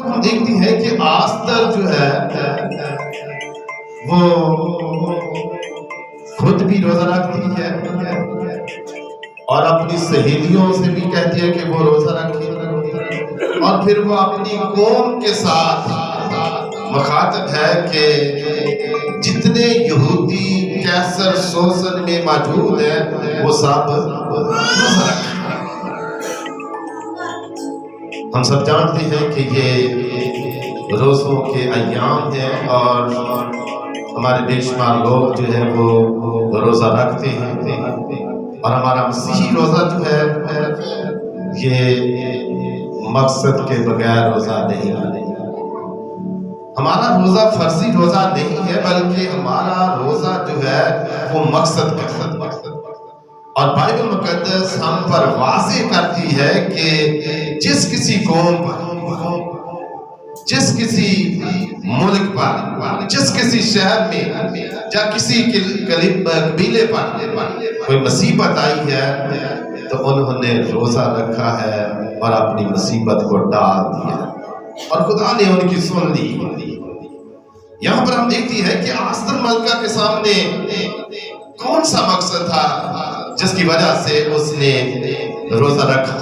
ہم دیکھتے ہیں کہ آستر جو ہے وہ خود بھی روزہ رکھتی ہے اور اپنی سہیلیوں سے بھی کہتی ہے کہ وہ روزہ رکھے، اور پھر وہ اپنی قوم کے ساتھ مخاطب ہے کہ جتنے یہودی کیسر سوسن میں موجود ہیں وہ سب روزہ رکھیں۔ ہم سب جانتے ہیں کہ یہ روزوں کے ایام ہیں اور ہمارے بے شمار لوگ جو ہے وہ روزہ رکھتے ہیں، اور ہمارا مسیحی روزہ جو ہے یہ مقصد کے بغیر روزہ نہیں ہے۔ ہمارا روزہ فرضی روزہ نہیں ہے، بلکہ ہمارا روزہ جو ہے وہ مقصد کا ہے، اور بائبل مقدس ہم پر واضح کرتی ہے کہ جس کسی قوم پر، جس کسی ملک پر، جس کسی شہر میں یا کسی قبیلے پر کوئی مصیبت آئی ہے تو انہوں نے روزہ رکھا ہے اور اپنی مصیبت کو ٹال دیا، اور خدا نے ان کی سن لی۔ یہاں پر ہم دیکھتی ہے کہ آستر ملکہ کے سامنے کون سا مقصد تھا جس کی وجہ سے اس نے روزہ رکھا۔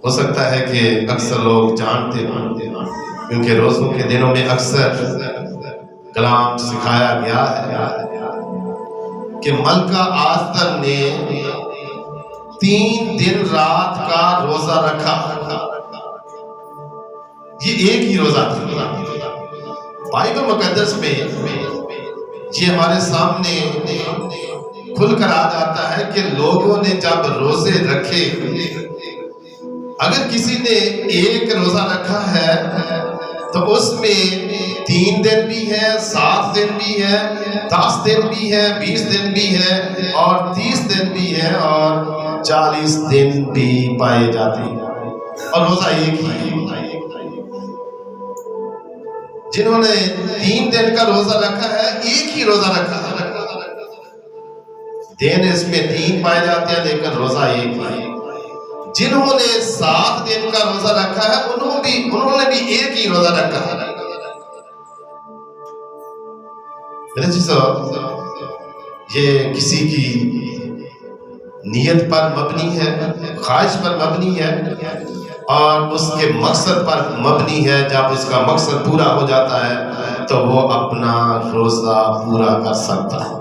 ہو سکتا ہے کہ اکثر لوگ جانتے ہیں، کیونکہ روزوں کے دنوں میں اکثر کلام سکھایا گیا ہے کہ ملکہ آستر نے 3 دن رات کا روزہ رکھا۔ یہ ایک ہی روزہ تھا۔ بائبل مقدس میں یہ ہمارے سامنے کھل کر آ جاتا ہے کہ لوگوں نے جب روزے رکھے، اگر کسی نے ایک روزہ رکھا ہے تو اس میں 3 دن بھی ہے، 7 دن بھی ہے، 10 دن بھی ہے، 20 دن بھی ہے، اور 30 دن بھی ہے، اور 40 دن بھی پائے جاتے ہیں، اور روزہ ایک ہی ہے۔ جنہوں نے 3 دن کا روزہ رکھا ہے، ایک ہی روزہ رکھا ہے، دن اس میں 3 پائے جاتے ہیں لیکن روزہ ایک ہے۔ جنہوں نے 7 دن کا روزہ رکھا ہے انہوں نے بھی ایک ہی روزہ رکھا ہے۔ میرے چیزوں، یہ کسی کی نیت پر مبنی ہے، خواہش پر مبنی ہے، اور اس کے مقصد پر مبنی ہے۔ جب اس کا مقصد پورا ہو جاتا ہے تو وہ اپنا روزہ پورا کر سکتا ہے۔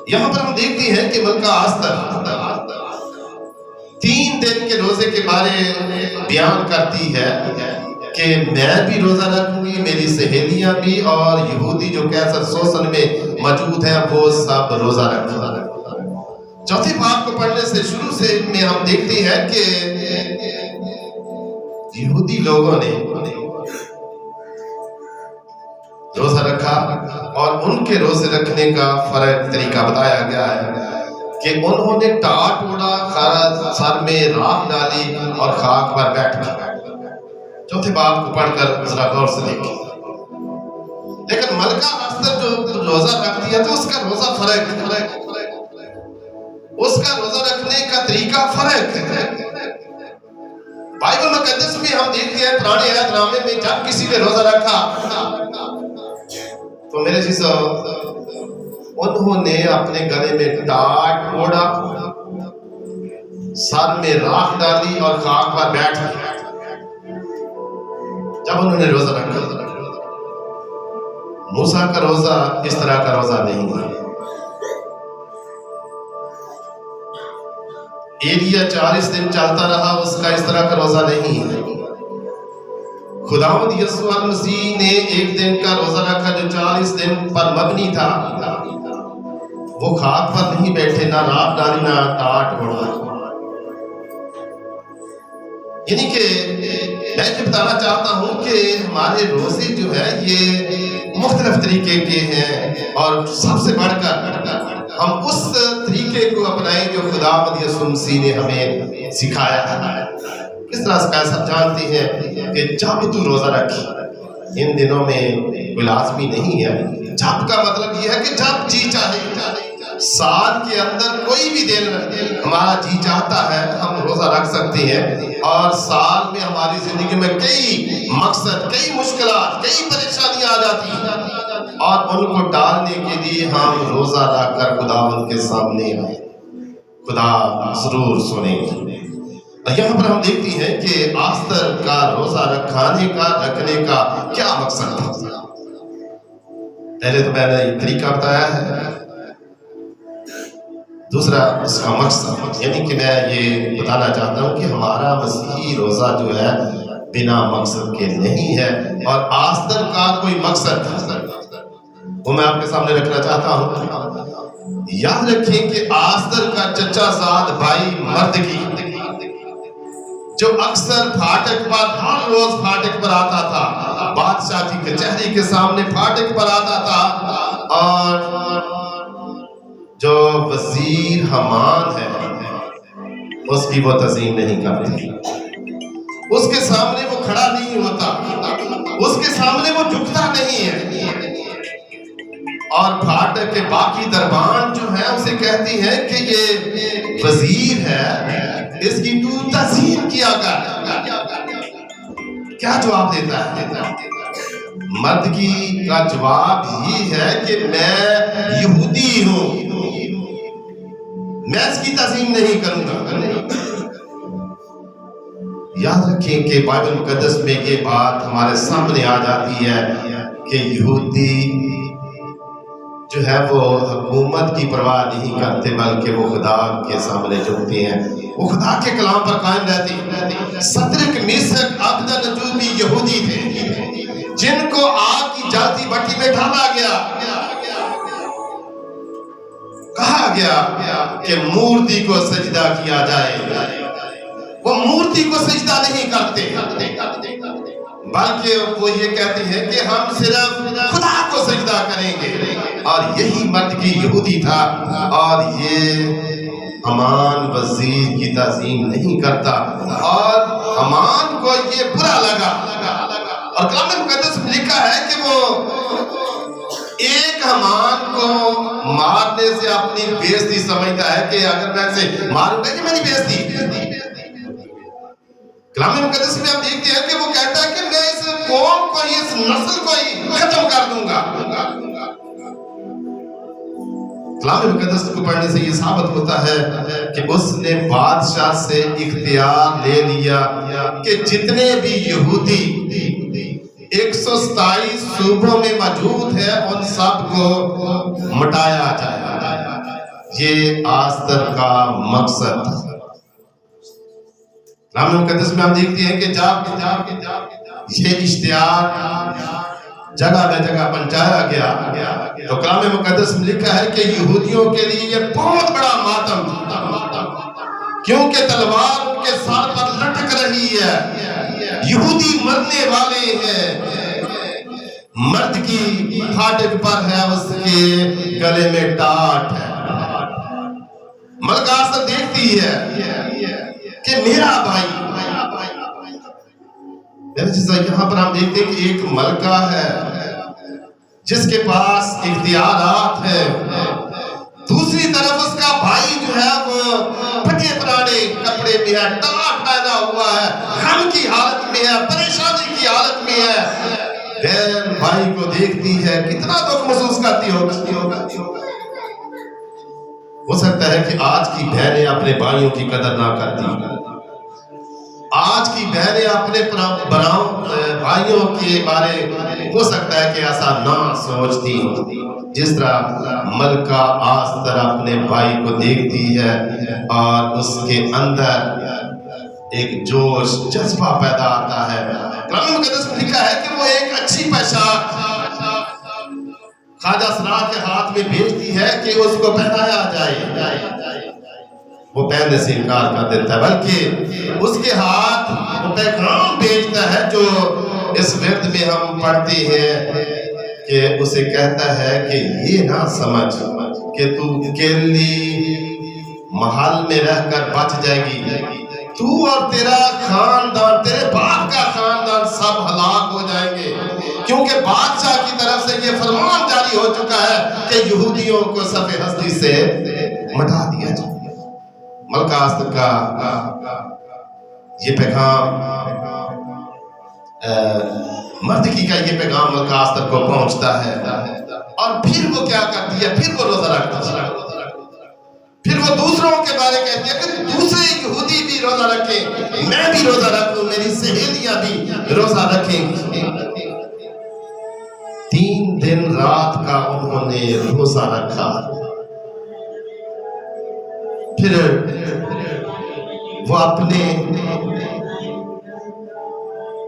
یہاں پر ہم دیکھتے ہیں کہ ملکہ آستر 3 دن کے روزے کے بارے بیان کرتی ہے کہ میں بھی روزہ رکھوں گی، میری سہیلیاں بھی، اور یہودی جو کیسر سوسن میں موجود ہیں وہ سب روزہ رکھیں۔ چوتھے باب کو پڑھنے سے شروع سے میں ہم دیکھتے ہیں کہ یہودی لوگوں نے روزہ رکھا، اور ان کے روزے رکھنے کا فرق طریقہ بتایا گیا ہے کہ انہوں نے ٹاٹ اوڑا، سر میں راکھ ڈالی اور خاک پر بیٹھ گئے۔ چوتھے باب کو پڑھ کر ذرا غور سے دیکھیں۔ لیکن ملکہ آستر جو روزہ رکھتی ہے تو اس کا روزہ فرق ہے، اس کا روزہ رکھنے کا طریقہ فرق ہے۔ بائبل مقدس میں ہم دیکھتے ہیں پرانے عہد نامے میں جب کسی نے روزہ رکھا تو میرے چیزوں انہوں نے اپنے گلے میں ٹاٹ اوڑا، سر میں راکھ ڈالی اور خاک پر بیٹھ گئے جب انہوں نے روزہ رکھا۔ موسیٰ کا روزہ اس طرح کا روزہ نہیں ہے۔ ایلیا 40 دن چلتا رہا، اس کا اس طرح کا روزہ نہیں ہے۔ خداوند یسوع المسیح نے 1 دن کا روزہ رکھا جو 40 دن پر مبنی تھا، وہ خاک پر نہیں بیٹھے، نہ راکھ ڈالی، نہ ٹاٹ اوڑا۔ یعنی کہ میں یہ بتانا چاہتا ہوں کہ ہمارے روزے جو ہے یہ مختلف طریقے کے ہیں، اور سب سے بڑھ کر ہم اس طریقے کو اپنائیں جو خداوند یسوع مسیح نے ہمیں سکھایا ہے۔ کس طرح سے ایسا جانتے ہیں کہ جب تو روزہ رکھی، ان دنوں میں کوئی لازمی نہیں ہے، جب کا مطلب یہ ہے کہ جب جی چاہے سال کے اندر کوئی بھی دن ہمارا جی چاہتا ہے ہم روزہ رکھ سکتے ہیں، اور سال میں ہماری زندگی میں کئی مقصد، کئی مشکلات، کئی پریشانیاں آ جاتی ہیں، اور ان کو ٹالنے کے لیے ہم روزہ رکھ کر خداوند کے سامنے آئے، خدا ضرور سنیں گے۔ یہاں پر ہم دیکھتے ہیں کہ آستر کا روزہ رکھنے کا کیا مقصد تھا۔ پہلے تو میں نے یہ طریقہ بتایا ہے، دوسرا اس کا مقصد، یعنی کہ میں یہ بتانا چاہتا ہوں کہ ہمارا مسیحی روزہ جو ہے بنا مقصد کے نہیں ہے، اور آستر کا کوئی مقصد تھا، وہ میں آپ کے سامنے رکھنا چاہتا ہوں۔ یاد رکھیں کہ آستر کا چچا زاد بھائی مردکی، جو اکثر پھاٹک پر، ہر روز پھاٹک پر آتا تھا، بادشاہ کی کچہری کے سامنے پھاٹک پر آتا تھا، اور جو وزیر حمان ہے اس کی وہ تعظیم نہیں کرتی، اس کے سامنے وہ کھڑا نہیں ہوتا، اس کے سامنے وہ جھکتا نہیں ہے، اور پھاٹک کے باقی دربان جو ہیں اسے کہتی ہیں کہ یہ وزیر ہے، اس کی تو تعظیم کیا کر۔ کیا جواب دیتا ہے؟ مردکی کا جواب یہ ہے کہ میں یہودی ہوں، میں اس کی تعظیم نہیں کروں گا۔ یاد رکھیں کہ بائبل مقدس میں یہ بات ہمارے سامنے آ جاتی ہے کہ یہودی جو ہے وہ حکومت کی پرواہ نہیں کرتے، بلکہ وہ خدا کے سامنے جھکتے ہیں، وہ خدا کے کلام پر قائم رہتے ہیں۔ صدرک میشک عبدالنجو بھی یہودی تھے، جن کو آگ کی جلتی بھٹی میں ڈالا گیا، کہا گیا کہ مورتی کو سجدہ کیا جائے، وہ مورتی کو سجدہ نہیں کرتے، بلکہ وہ یہ کہتے ہیں کہ ہم صرف خدا کو سجدہ کریں گے، اور یہی مردکی یہودی تھا، اور یہ حمان وزیر کی تعظیم نہیں کرتا، اور حمان کو یہ برا لگا، اور کلام مقدس میں لکھا ہے کہ وہ ایک حمان کو مارنے سے اپنی بےعزتی سمجھتا ہے کہ اگر میں اسے ماروں گا یہ میری بےعزتی۔ کلام مقدس میں ہم دیکھتے ہیں کہ وہ کہتا ہے کہ میں اس قوم کو، اس نسل کو ہی ختم کر دوں گا۔ کلام مقدس کو پڑھنے سے یہ ثابت ہوتا ہے کہ اس نے بادشاہ سے اختیار لے لیا کہ جتنے بھی یہودی 127 صوبوں میں موجود ہے ان سب کو مٹایا جائے۔ یہ آستر کا مقصد تھا۔ کلام مقدس میں ہم دیکھتے ہیں کہ جب یہ اشتہار جگہ بے جگہ پہنچایا گیا تو کلام مقدس میں لکھا ہے کہ یہودیوں کے لیے یہ بہت بڑا ماتم تھا، کیونکہ تلوار ان کے سر پر لٹک رہی ہے، یہودی مرنے والے ہیں، مرد کی پھاٹک پر ہے، اس کے گلے میں ٹاٹ ہے۔ ملکہ آستر دیکھتی ہے کہ میرا بھائی، یہاں پر ہم دیکھتے ہیں کہ ایک ملکہ ہے جس کے پاس اختیارات ہیں، دوسری طرف اس کا بھائی جو ہے وہ پھٹے پرانے کپڑے میں ہے، ٹاٹ پہنا ہوا ہے، غم کی حالت میں ہے، پریشانی کی حالت میں ہے۔ بہن بھائی کو دیکھتی ہے، کتنا دکھ محسوس کرتی ہوگا۔ ہو سکتا ہے کہ آج کی بہنیں اپنے بھائیوں کی قدر نہ کرتی، آج کی بہنیں اپنے بھائیوں کے بارے ہو سکتا ہے کہ ایسا نہ سوچتی، جس طرح ملکہ آستر اپنے بھائی کو دیکھتی ہے اور اس کے اندر ایک جوش جذبہ پیدا آتا ہے۔ کلام مقدس میں لکھا ہے کہ وہ ایک اچھی پوشاک خواجہ سراج کے ہاتھ میں بھیجتی ہے کہ اس کو پہنایا جائے، وہ پہننے سے انکار کر دیتا ہے، بلکہ اس کے ہاتھ وہ پیغام بھیجتا ہے جو اس ورد میں ہم پڑھتے ہیں کہ اسے کہتا ہے کہ یہ نہ سمجھ کہ تو اکیلی محل میں رہ کر بچ جائے گی، تو اور تیرا خاندان، تیرے باپ کا خاندان سب ہلاک ہو جائیں گے، کیونکہ بادشاہ کی طرف سے یہ فرمان جاری ہو چکا ہے کہ یہودی یہودیوں کو صف ہستی سے مٹا دیا جائے۔ ملکہ آستر کا یہ پیغام مردکی کا یہ پیغام ملکہ آستر کو پہنچتا ہے، اور پھر وہ کیا کرتی ہے؟ پھر وہ روزہ رکھتی ہے، پھر وہ دوسروں کے بارے کہتی ہے کہ دوسرے یہودی بھی روزہ رکھیں، میں بھی روزہ رکھوں، میری سہیلیاں بھی روزہ رکھیں۔ 3 دن رات کا انہوں نے روزہ رکھا، پھر وہ اپنے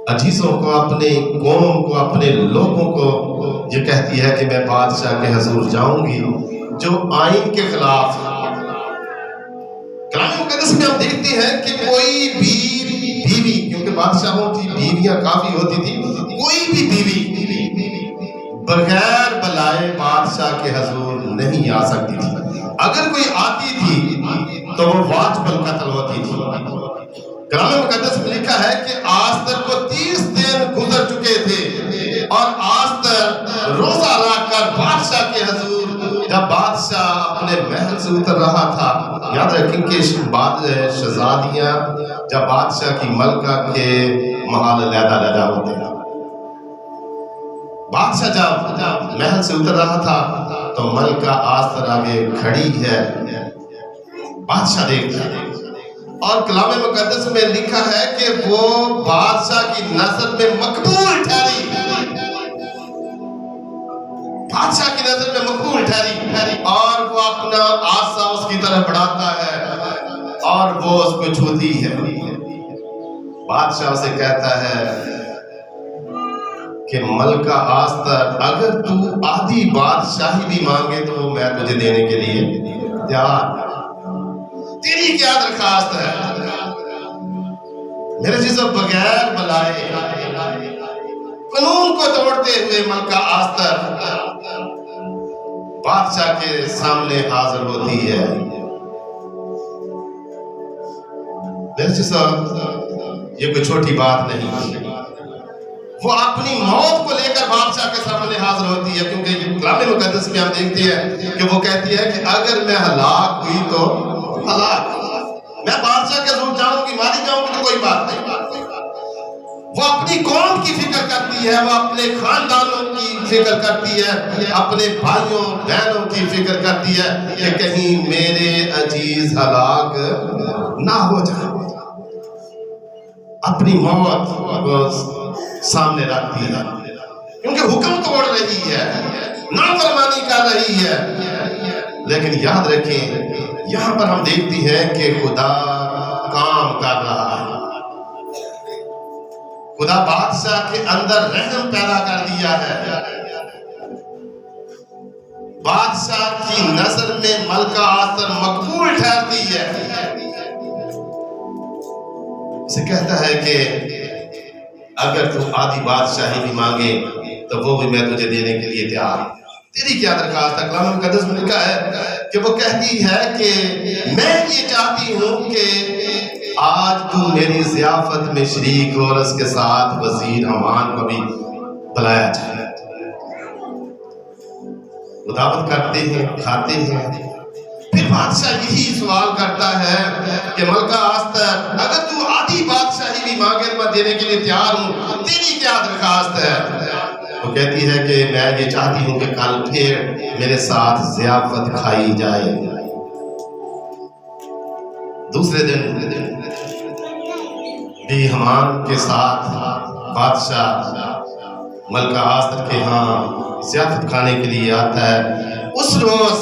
عزیزوں کو، اپنے قوم کو، اپنے لوگوں کو یہ کہتی ہے کہ میں بادشاہ کے حضور جاؤں گی جو آئین کے خلاف۔ کلام مقدس میں ہم دیکھتے ہیں کہ کوئی بھی بیوی، کیونکہ بادشاہوں کی بیویاں کافی ہوتی تھی، کوئی بھی بیوی بغیر بلائے بادشاہ کے حضور نہیں آ سکتی تھی۔ اگر کوئی آتی تھی تو وہ واجباً قتل ہوتی تھی۔ کلام مقدس میں لکھا ہے کہ آستر کو 30 دن گزر چکے تھے، اور آستر روزہ رکھ کر بادشاہ کے حضور، جب بادشاہ اپنے محل سے اتر رہا تھا، یاد رکھیں کہ بعد شہزادیاں جب بادشاہ کی ملکہ کے محل علیحدہ ہوتے ہیں، بادشاہ جب محل سے اتر رہا تھا تو ملکہ آستر آگے کھڑی ہے، بادشاہ دیکھتا ہے، اور کلام مقدس میں لکھا ہے کہ وہ بادشاہ کی نظر میں مقبول ٹھہری، بادشاہ کی نظر میں مقبول ٹھہری، اور وہ اپنا آسا اس کی طرف بڑھاتا ہے اور وہ اس کو چھوتی ہے۔ بادشاہ اسے کہتا ہے کہ ملکہ آستر، اگر تو آدھی بادشاہی بھی مانگے تو میں تجھے دینے کے لیے تیار، تیری کیا درخواست ہے؟ میرے چیزوں، بغیر بلائے قانون کو توڑتے ہوئے ملکہ آستر بادشاہ کے سامنے حاضر ہوتی ہے۔ میرے چیزوں، یہ کوئی چھوٹی بات نہیں، وہ اپنی موت کو لے کر بادشاہ کے سامنے حاضر ہوتی ہے، کیونکہ کلام مقدس میں ہم دیکھتے ہیں کہ وہ کہتی ہے کہ اگر میں ہلاک ہوئی تو ہلاک، میں بادشاہ کے حضور جاؤں گی، ماری جاؤں گی تو کوئی بات نہیں۔ وہ اپنی قوم کی فکر کرتی ہے، وہ اپنے خاندانوں کی فکر کرتی ہے، اپنے بھائیوں بہنوں کی فکر کرتی ہے کہ کہیں میرے عزیز ہلاک نہ ہو جائے۔ اپنی موت کو سامنے رکھتی ہے، کیونکہ حکم توڑ رہی ہے، نافرمانی کر رہی ہے۔ لیکن یاد رکھیں، یہاں پر ہم دیکھتے ہیں کہ خدا کام کر رہا ہے، خدا بادشاہ کے اندر رحم پیدا کر دیا ہے۔ بادشاہ کی نظر میں ملکہ آستر مقبول ٹھہرتی ہے، اسے کہتا ہے کہ اگر تو آدھی بادشاہی بھی مانگے تو وہ بھی میں تجھے دینے کے لیے تیار ہوں، تیری کیا درخواست ہے؟ کلام مقدس میں لکھا ہے کہ وہ کہتی ہے کہ میں یہ چاہتی ہوں کہ آج تو میری ضیافت میں شریک ہو، اور اس کے ساتھ وزیر حمان کو بھی بلایا جائے۔ وہ دعوت کرتے ہیں، کھاتے ہیں، پھر بادشاہ یہی سوال کرتا ہے کہ ملکہ آستر، اگر تو آدھی بادشاہی بھی مانگے میں دینے کے لیے تیار ہوں، تیری کیا درخواست ہے؟ وہ کہتی ہے کہ میں یہ چاہتی ہوں کہ کل پھر میرے ساتھ ضیافت کھائی جائے۔ دوسرے دن بھی حمان کے ساتھ بادشاہ ملکہ آستر کے ہاں ضیافت کھانے کے لیے آتا ہے۔ اس روز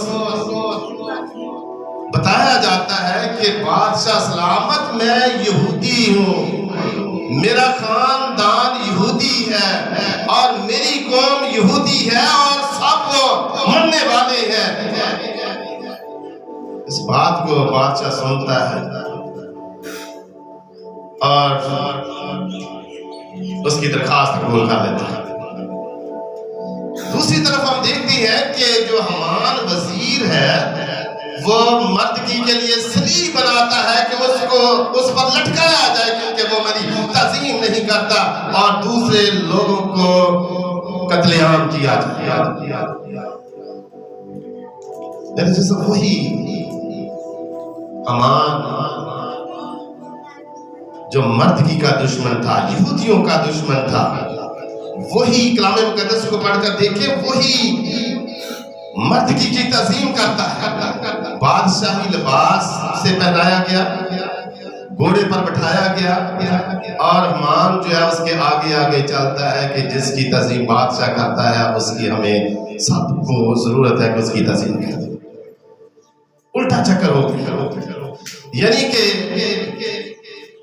بتایا جاتا ہے کہ بادشاہ سلامت، میں یہودی ہوں، میرا خاندان یہودی ہے، اور میری قوم یہودی ہے، اور سب مرنے والے ہیں۔ اس بات کو بادشاہ سنتا ہے اور اس کی درخواست قبول کر لیتا ہے۔ دوسری طرف ہم دیکھتے ہیں کہ جو حمان وزیر ہے وہ مردکی کے لیے سلیب بناتا ہے کہ اس پر لٹکایا جائے، کیونکہ وہ میری تعظیم نہیں کرتا، اور دوسرے لوگوں کو قتل عام کیا جائے۔ میرے جیسے وہی امان جو مردگی کا دشمن تھا، یہودیوں کا دشمن تھا، وہی کلام مقدس کو پڑھ کر دیکھیں، وہی مردگی کی تعظیم کرتا ہے۔ بادشاہی لباس سے پہنایا گیا، گھوڑے پر بٹھایا گیا، اور مان جو ہے اس کے آگے آگے چلتا ہے کہ جس کی تعظیم بادشاہ کرتا ہے اس کی ہمیں سب کو ضرورت ہے کہ اس کی تعظیم کریں۔ الٹا چکر ہو گیا، یعنی کہ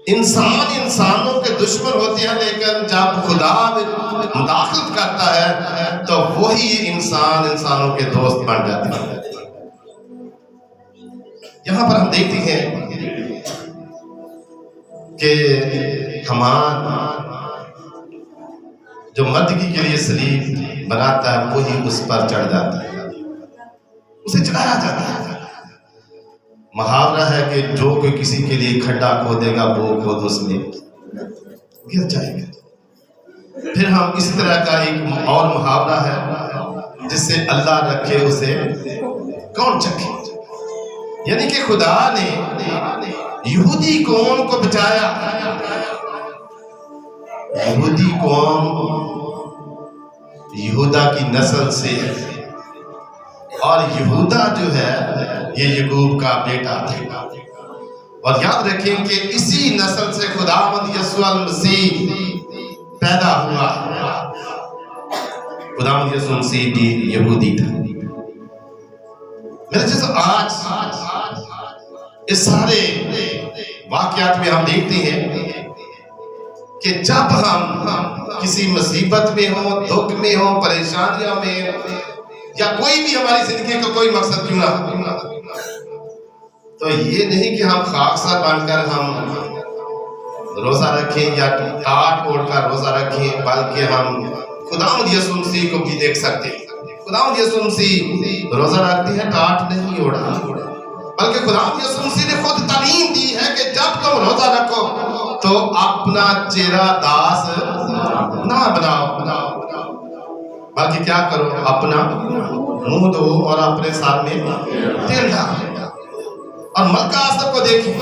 انسان انسانوں کے دشمن ہوتے ہیں، لیکن جب خدا مداخلت کرتا ہے تو وہی انسان انسانوں کے دوست بن جاتے ہیں۔ یہاں پر ہم دیکھتے ہیں کہ حمان جو مردگی کے لیے صلیب بناتا ہے وہی اس پر چڑھ جاتا ہے، اسے چڑھایا جاتا ہے۔ محاورہ ہے کہ جو کوئی کسی کے لیے کھڈا کھودے گا وہ خود اس میں گر جائے گا۔ پھر ہم اسی طرح کا ایک اور محاورہ ہے جس سے اللہ رکھے اسے کون چکھے، یعنی کہ خدا نے یہودی قوم کو بچایا۔ یہودی قوم یہودا کی نسل سے، اور یہودا جو ہے یہ یعقوب کا بیٹا تھا، اور یاد رکھیں کہ اسی نسل سے خداوند یسوع المسیح پیدا ہوا۔ خداوند یسوع المسیح بھی یہودی تھا۔ میرے جیسے آج اس سارے واقعات میں ہم دیکھتے ہیں کہ جب ہم کسی مصیبت میں ہوں، دکھ میں ہوں، پریشانیوں میں، یا کوئی بھی ہماری زندگی کا کوئی مقصد کیوں نہ ہو، تو یہ نہیں کہ ہم خاکسار بن کر ہم روزہ رکھیں یا ٹاٹ اوڑھ کر روزہ رکھیں، بلکہ ہم خداوند یسوع مسیح کو بھی دیکھ سکتے ہیں۔ خداوند یسوع مسیح روزہ رکھتے ہیں، ٹاٹ نہیں اوڑھا، بلکہ خداوند یسوع مسیح نے خود تعلیم دی ہے کہ جب تم روزہ رکھو تو اپنا چہرہ داس نہ بناؤ، بلکہ کیا کرو، اپنا منہ دھو اور اپنے سر میں تیل ڈالو۔ اور ملکہ آصر کو دیکھیں،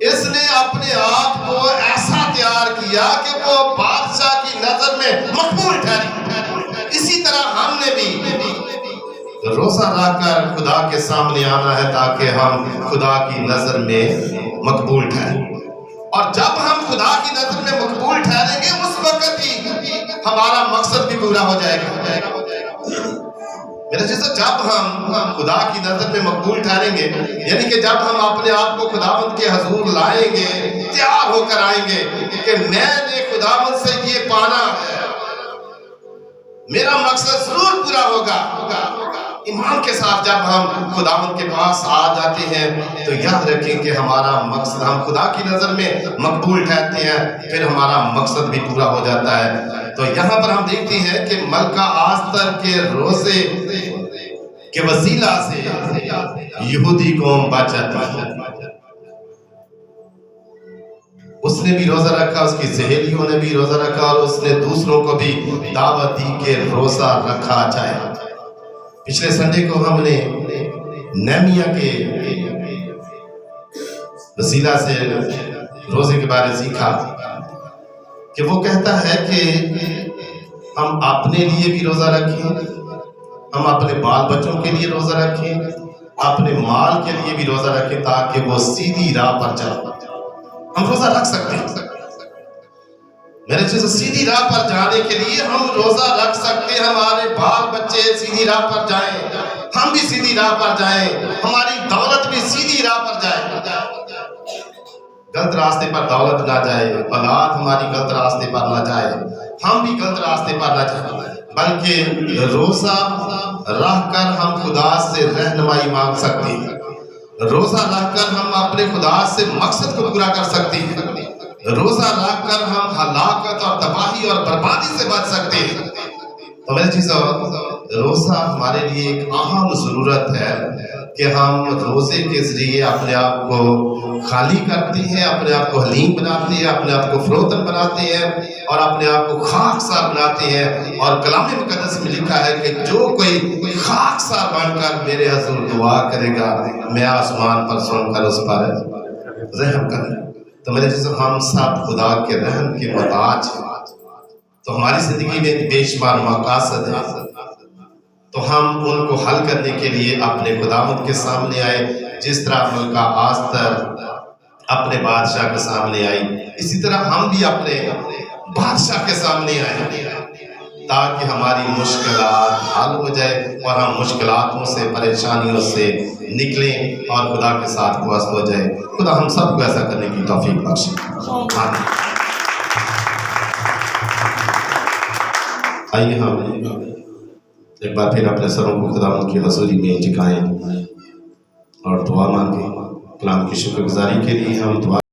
اس نے اپنے آپ کو ایسا تیار کیا کہ وہ بادشاہ کی نظر میں مقبول ٹھہری۔ اسی طرح ہم نے بھی روزہ رکھ کر خدا کے سامنے آنا ہے تاکہ ہم خدا کی نظر میں مقبول ٹھہریں، اور جب ہم خدا کی نظر میں مقبول ٹھہریں گے اس وقت ہی ہمارا مقصد بھی پورا ہو جائے گا۔ میرے جیسا جب ہم خدا کی نظر میں مقبول ٹھہریں گے، یعنی کہ جب ہم اپنے آپ کو خداوند کے حضور لائیں گے، تیار ہو کر آئیں گے کہ میں نے خداوند سے یہ پانا ہے، میرا مقصد ضرور پورا ہوگا۔ ایمان کے ساتھ جب ہم خداوند کے پاس آ جاتے ہیں تو یاد رکھیں کہ ہمارا مقصد، ہم خدا کی نظر میں مقبول ٹھہرتے ہیں، پھر ہمارا مقصد بھی پورا ہو جاتا ہے۔ تو یہاں پر ہم دیکھتے ہیں کہ ملکہ آستر کے روزے کے وسیلہ سے یہودی قوم بچ جاتی ہے۔ اس نے بھی روزہ رکھا، اس کی سہیلیوں نے بھی روزہ رکھا، اور اس نے دوسروں کو بھی دعوت دی کہ روزہ رکھا جائے۔ پچھلے سنڈے کو ہم نے نہمیہ کے وسیلہ سے روزے کے بارے سیکھا کہ وہ کہتا ہے کہ ہم اپنے لیے بھی روزہ رکھیں، ہم اپنے بال بچوں کے لیے روزہ رکھیں، اپنے مال کے لیے بھی روزہ رکھیں تاکہ وہ سیدھی راہ پر چلیں۔ ہم روزہ رکھ سکتے ہیں، میرے چیز سیدھی راہ پر جانے کے لیے ہم روزہ رکھ سکتے ہیں، ہمارے بال بچے سیدھی راہ پر جائیں، ہم بھی سیدھی راہ پر جائیں، ہماری دولت بھی سیدھی راہ پر جائے، غلط راستے پر دولت نہ جائے، اولاد ہماری غلط راستے پر نہ جائے، ہم بھی غلط راستے پر نہ جائیں، بلکہ روزہ رکھ کر ہم خدا سے رہنمائی مانگ سکتے ہیں، روزہ رکھ کر ہم اپنے خدا سے مقصد کو پورا کر سکتے ہیں، روزہ رکھ کر ہم ہلاکت اور تباہی اور بربادی سے بچ سکتے ہیں۔ تو میرے چیزوں، روزہ ہمارے لیے ایک اہم ضرورت ہے، کہ ہم روزے کے ذریعے اپنے آپ کو خالی کرتے ہیں، اپنے آپ کو حلیم بناتے ہیں، اپنے آپ کو فروتن بناتے ہیں اور اپنے آپ کو خاکسار بناتے ہیں۔ اور کلام مقدس میں لکھا ہے کہ جو کوئی خاکسار بن کر میرے حضور دعا کرے گا، میں آسمان پر سن کر اس پر رحم کروں۔ تو میرے جیسے ہم سب خدا کے رحم کے محتاج ہیں، تو ہماری زندگی میں بے شمار مقاصد ہیں، تو ہم ان کو حل کرنے کے لیے اپنے خداوند کے سامنے آئے، جس طرح ملکہ آستر اپنے بادشاہ کے سامنے آئی، اسی طرح ہم بھی اپنے بادشاہ کے سامنے آئے تاکہ ہماری مشکلات حل ہو جائے اور ہم مشکلاتوں سے، پریشانیوں سے نکلیں اور خدا کے ساتھ وصل ہو جائے۔ خدا ہم سب کو ایسا کرنے کی توفیق بخشے۔ آمین۔ آئیے ہم ایک بار پھر اپنے سروں کو خداوند کی حضوری میں جھکائیں اور دعا مانگیں۔ کلام کی شکر گزاری کے لیے ہم دعا